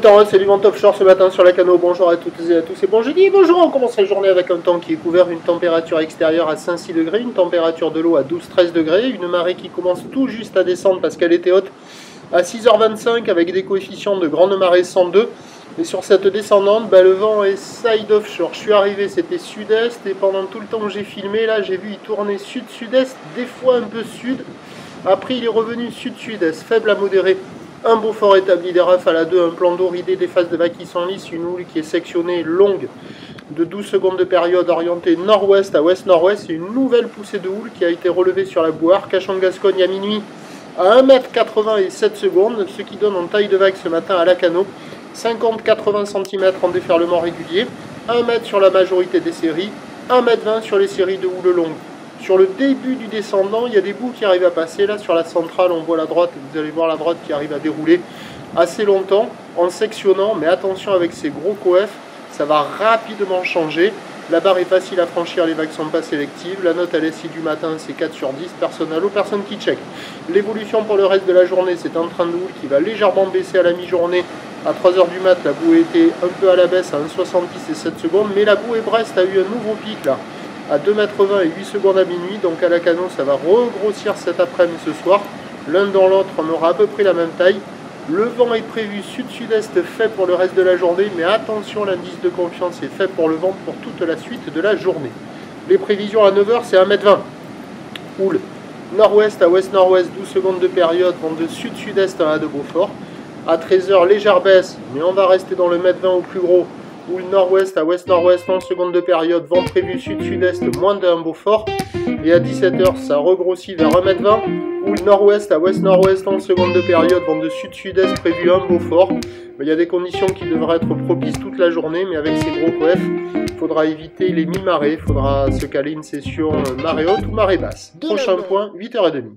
temps, hein, c'est du vent offshore ce matin sur la Cano. Bonjour à toutes et à tous et bon jeudi. Bonjour, on commence la journée avec un temps qui est couvert, une température extérieure à 5-6 degrés, une température de l'eau à 12-13 degrés, une marée qui commence tout juste à descendre parce qu'elle était haute à 6h25 avec des coefficients de grande marée 102. Et sur cette descendante, le vent est side offshore. Je suis arrivé, c'était sud-est et pendant tout le temps que j'ai filmé, là j'ai vu il tourner sud-sud-est, des fois un peu sud. Après il est revenu sud-sud-est, faible à modéré. Un Beaufort établi des rafales à 2, un plan d'eau ridé, des phases de vagues qui sont lisses, une houle qui est sectionnée longue de 12 secondes de période orientée nord-ouest à ouest-nord-ouest et une nouvelle poussée de houle qui a été relevée sur la bouée Arcachon-Gascogne à minuit à 1,87 m et 7 secondes, ce qui donne en taille de vague ce matin à la Cano 50-80 cm en déferlement régulier, 1 m sur la majorité des séries, 1,20 m sur les séries de houle longue. Sur le début du descendant, il y a des bouts qui arrivent à passer. Là, sur la centrale, on voit la droite. Vous allez voir la droite qui arrive à dérouler assez longtemps en sectionnant. Mais attention avec ces gros coefs, ça va rapidement changer. La barre est facile à franchir, les vagues ne sont pas sélectives. La note à l'essai du matin, c'est 4 sur 10. Personne à l'eau, personne qui check. L'évolution pour le reste de la journée, c'est un train de houle qui va légèrement baisser à la mi-journée. À 3h du mat, la bouée était un peu à la baisse à 1,70 et 7 secondes. Mais la bouée Brest a eu un nouveau pic là, à 2,20 m et 8 secondes à minuit, donc à la Cano ça va regrossir cet après-midi ce soir. L'un dans l'autre on aura à peu près la même taille. Le vent est prévu sud-sud-est faible pour le reste de la journée, mais attention, l'indice de confiance est faible pour le vent pour toute la suite de la journée. Les prévisions à 9h c'est 1,20 m. Houle nord-ouest à ouest-nord-ouest, 12 secondes de période, vent de sud-sud-est à de Beaufort. À 13h légère baisse, mais on va rester dans le 1,20 m au plus gros. Houle nord-ouest à ouest-nord-ouest, 11 secondes de période, vent prévu sud-sud-est, moins d'un Beaufort. Et à 17h, ça regrossit vers 1,20 m. Houle nord-ouest à ouest-nord-ouest, 11 secondes de période, vent de sud-sud-est prévu un Beaufort. Il y a des conditions qui devraient être propices toute la journée, mais avec ces gros coefs, il faudra éviter les mi-marées. Il faudra se caler une session marée haute ou marée basse. Prochain point, 8h30.